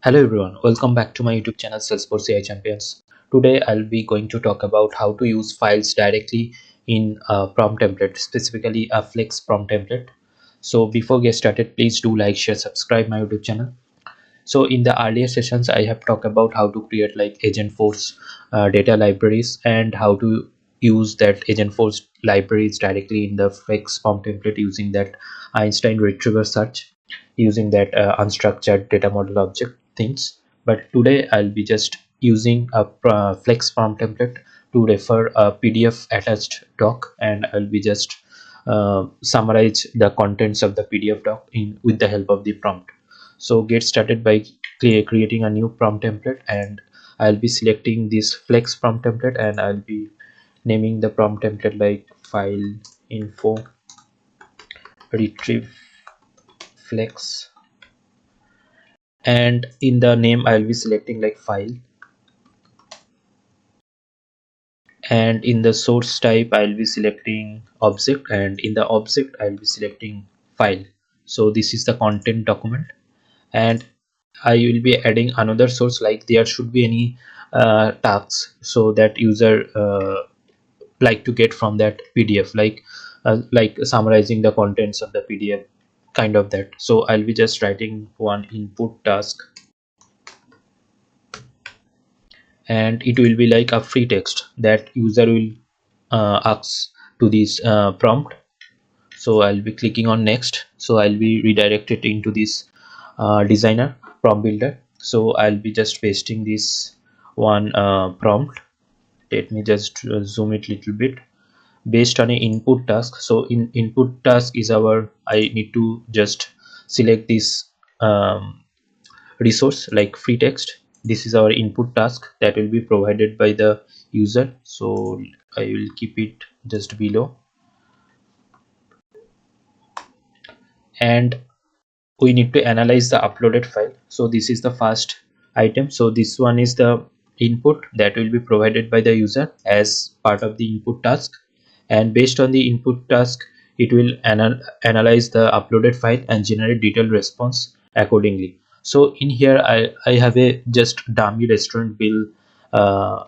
Hello everyone, welcome back to my YouTube channel Salesforce AI Champions. Today I'll be going to talk about how to use files directly in a prompt template, specifically a flex prompt template. So before get started, please do like, share, subscribe my YouTube channel. So in the earlier sessions I have talked about how to create like Agentforce data libraries and how to use that Agentforce libraries directly in the flex prompt template using that Einstein retriever search, using that unstructured data model object things. But today I'll be just using a flex prompt template to refer a PDF attached doc, and I'll be just summarize the contents of the PDF doc in with the help of the prompt. So get started by creating a new prompt template, and I'll be selecting this flex prompt template, and I'll be naming the prompt template like file info retrieve flex, and in the name I'll be selecting like file, and in the source type I'll be selecting object, and in the object I'll be selecting file. So this is the content document, and I will be adding another source, like there should be any tasks so that user like to get from that PDF, like summarizing the contents of the PDF, kind of that. So I'll be just writing one input task, and it will be like a free text that user will ask to this prompt. So I'll be clicking on next, so I'll be redirected into this designer prompt builder. So I'll be just pasting this one prompt. Let me just zoom it little bit. Based on a input task, so in input task is our, I need to just select this resource like free text. This is our input task that will be provided by the user, so I will keep it just below. And we need to analyze the uploaded file. So this is the first item. So this one is the input that will be provided by the user as part of the input task, and based on the input task it will analyze the uploaded file and generate detailed response accordingly. So in here I have a just dummy restaurant bill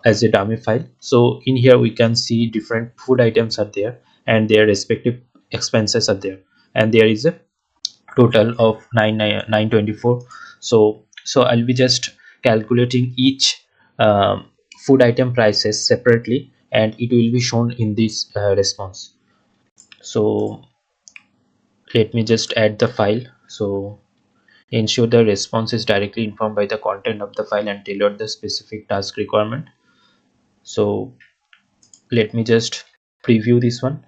as a dummy file. So in here we can see different food items are there and their respective expenses are there, and there is a total of 924. So I'll be just calculating each food item prices separately, and it will be shown in this response. So let me just add the file. So ensure the response is directly informed by the content of the file and tailor the specific task requirement. So let me just preview this one,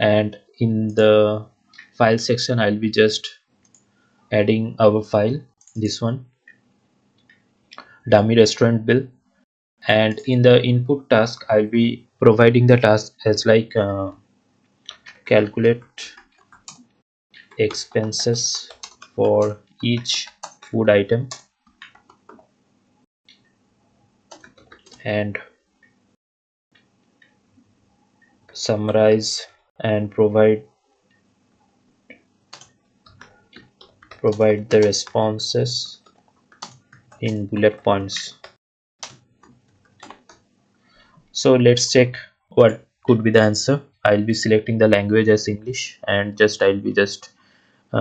and in the file section I'll be just adding our file, this one, dummy restaurant bill. And in the input task I'll be providing the task as like calculate expenses for each food item, and summarize and provide the responses in bullet points. So let's check what could be the answer. I'll be selecting the language as English, and just I'll be just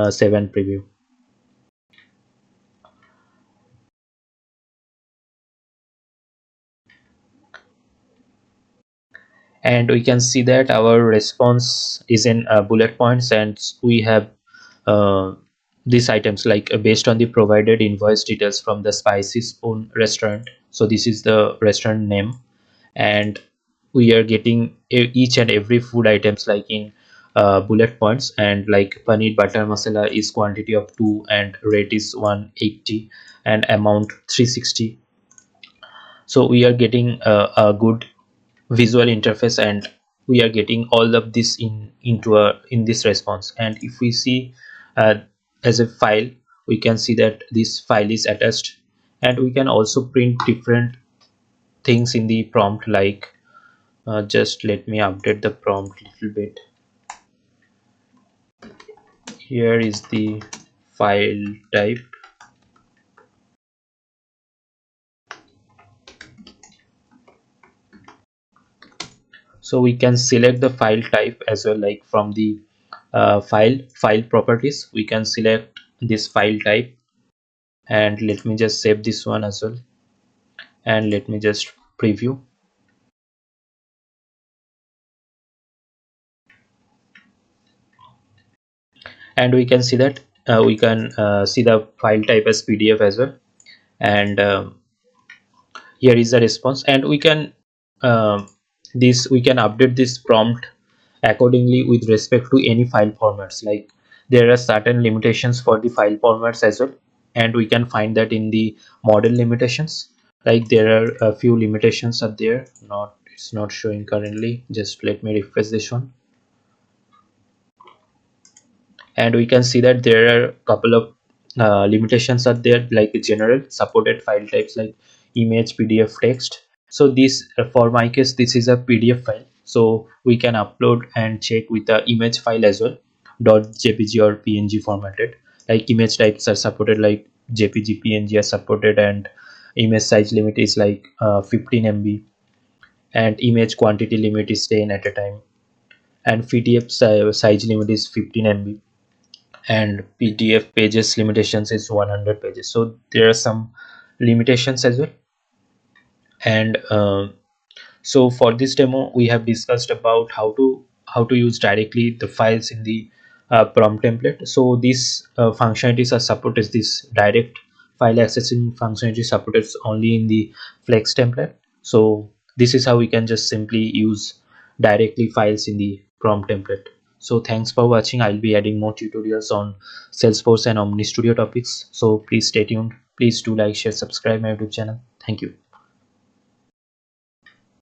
save and preview. And we can see that our response is in bullet points, and we have uh, these items like based on the provided invoice details from the Spicy Spoon restaurant. So this is the restaurant name, and we are getting each and every food items like in bullet points, and like paneer butter masala is quantity of 2 and rate is 180 and amount 360. So we are getting a good visual interface, and we are getting all of this in this response. And if we see uh, as a file, we can see that this file is attached, and we can also print different things in the prompt, like just let me update the prompt a little bit. Here is the file type, So we can select the file type as well, like from the file properties we can select this file type. And let me just save this one as well, and let me just preview. And we can see that we can see the file type as PDF as well. And here is the response, and we can this we can update this prompt accordingly with respect to any file formats. Like there are certain limitations for the file formats as well, and we can find that in the model limitations. Like there are a few limitations are there, not it's not showing currently. Just let me refresh this one. And we can see that there are a couple of limitations are there, like general supported file types like image, PDF, text. So this for my case this is a PDF file, so we can upload and check with the image file as well, .jpg or png formatted. Like image types are supported, like jpg, png are supported, and image size limit is like 15 MB, and image quantity limit is 10 at a time, and PDF size limit is 15 MB, and PDF pages limitations is 100 pages. So there are some limitations as well. And so for this demo we have discussed about how to use directly the files in the prompt template. So these functionalities are supported, this direct file accessing functionality supported only in the flex template. So this is how we can just simply use directly files in the prompt template. So thanks for watching. I'll be adding more tutorials on Salesforce and Omni Studio topics, so please stay tuned. Please do like, share, subscribe my YouTube channel. Thank you.